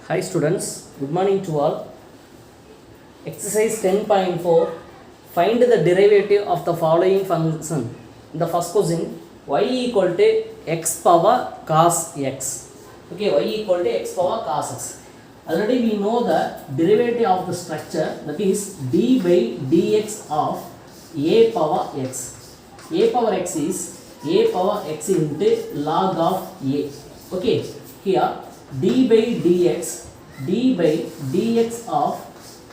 Hi students, good morning to all. Exercise 10.4. Find the derivative of the following function. In the first question, y equal to x power cos x. Okay, y equal to x power cos x. Already we know the derivative of the structure, that is d by dx of a power x. A power x is a power x into log of a. Okay, here d by dx of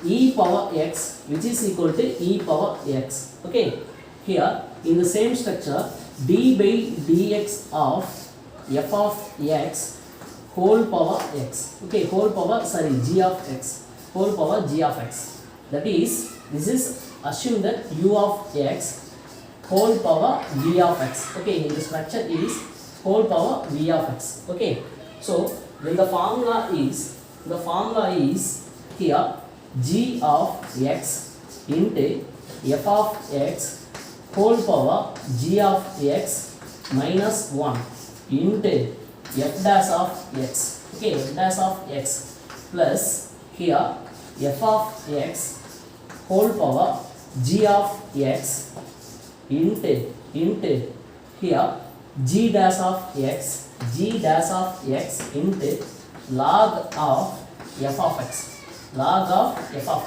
e power x, which is equal to e power x. Okay, here in the same structure, d by dx of f of x whole power x. Okay, g of x, whole power g of x. That is, this is assume that u of x whole power v of x. Okay, in the structure is whole power v of x. Okay, so then the formula is here g of x into f of x whole power g of x minus 1 into f dash of x. Okay, f dash of x plus here f of x whole power g of x into here g dash of x into log of f of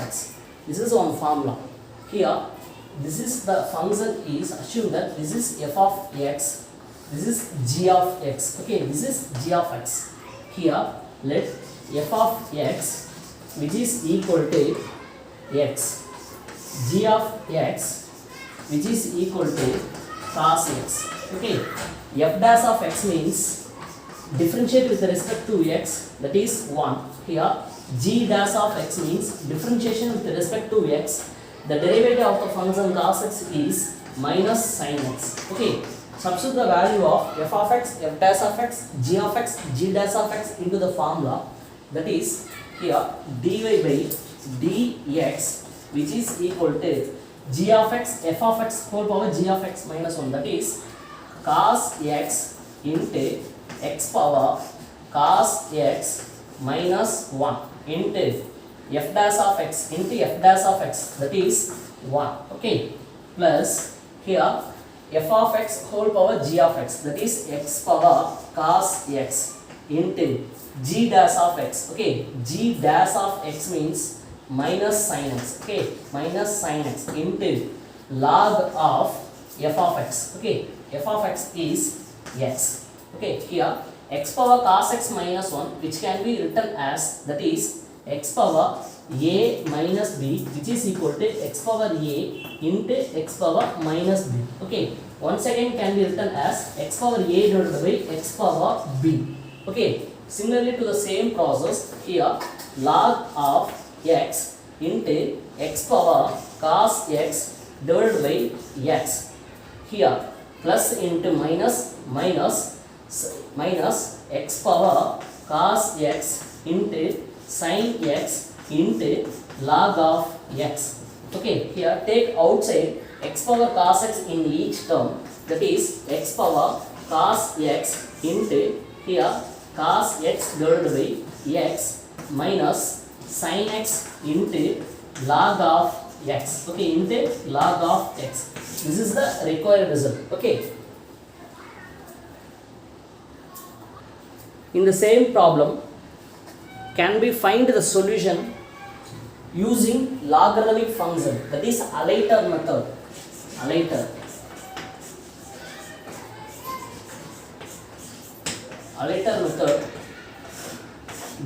x. This is one formula. Here this is the function is assume that this is f of x, this is g of x. Okay, this is g of x. Here let f of x, which is equal to x, g of x, which is equal to cos x. Okay, f dash of x means differentiate with respect to x, that is 1. Here g dash of x means differentiation with respect to x. The derivative of the function cos x is minus sin x. Okay, substitute the value of f of x, f dash of x, g of x, g dash of x into the formula. That is here dy by dx, which is equal to g of x, f of x whole power g of x minus 1. That is cos x into x power cos x minus 1 into f dash of x into f dash of x, that is 1. Okay, plus here f of x whole power g of x, that is x power cos x into g dash of x. Okay, g dash of x means minus sin x. Okay, minus sin x into log of f of x. Okay, f of x is x. Okay, here x power cos x minus 1, which can be written as, that is x power a minus b, which is equal to x power a into x power minus b. Okay, once again can be written as x power a divided by x power b. Okay, similarly to the same process, here log of x into x power cos x divided by x. Here plus into minus x power cos x into sin x into log of x. Okay, here take outside x power cos x in each term, that is x power cos x into here cos x divided by x minus sin x into log of x. Okay, into log of x. This is the required result. Okay. In the same problem, can we find the solution using logarithmic function, that is Alator method. Alator method,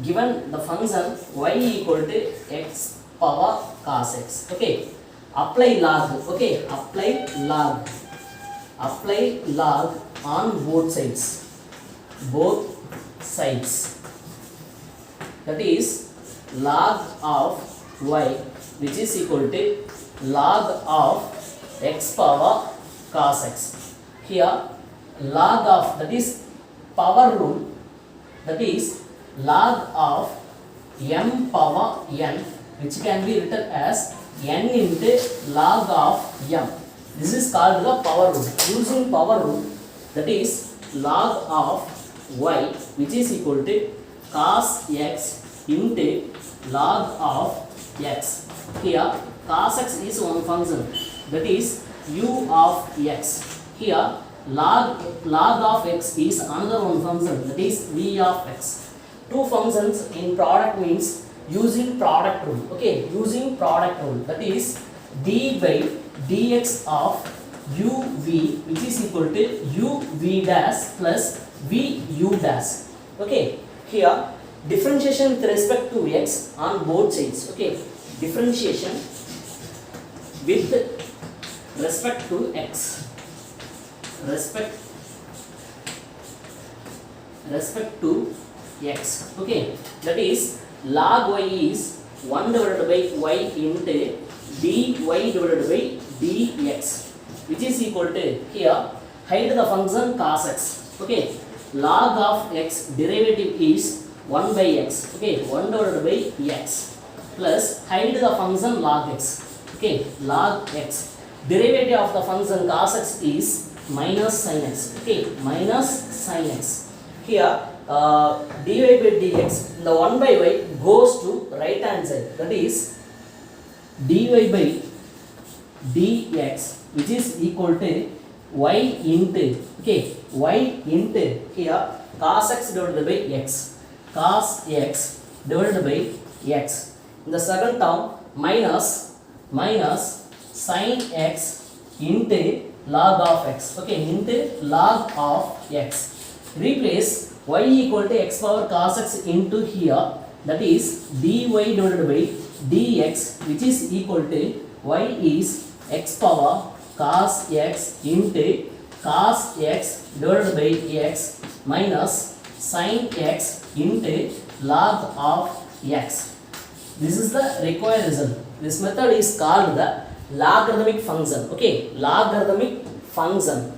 given the function y equal to x power cos x. Okay, apply log. Okay, apply log on both sides. That is log of y, which is equal to log of x power cos x. Here log of, that is power rule, that is log of m power n, which can be written as n into log of m. This is called the power rule. Using power rule, that is log of y, which is equal to cos x into log of x. Here cos x is one function, that is u of x. Here log of x is another one function, that is v of x. Two functions in product means using product rule. Okay, using product rule, that is d by dx of uv, which is equal to uv dash plus vu dash. Okay, here differentiation with respect to x on both sides. Okay, differentiation with respect to x, respect to x. Okay, that is log y is 1 divided by y into dy divided by dx, which is equal to, here hide the function cos x. Okay, log of x derivative is 1 by x. Okay, 1 divided by x plus hide the function log x. Okay, log x. Derivative of the function cos x is minus sin x. Okay, minus sin x. Here dy by dx, the 1 by y goes to right hand side, that is dy by dx, which is equal to y into, okay, y into, here cos x divided by x, cos x divided by x. In the second term, minus sin x into log of x. Okay, into log of x. Replace y equal to x power cos x into here, that is dy divided by dx, which is equal to y is x power cos x into cos x divided by x minus sin x into log of x. This is the required result. This method is called the logarithmic function. Okay, logarithmic function.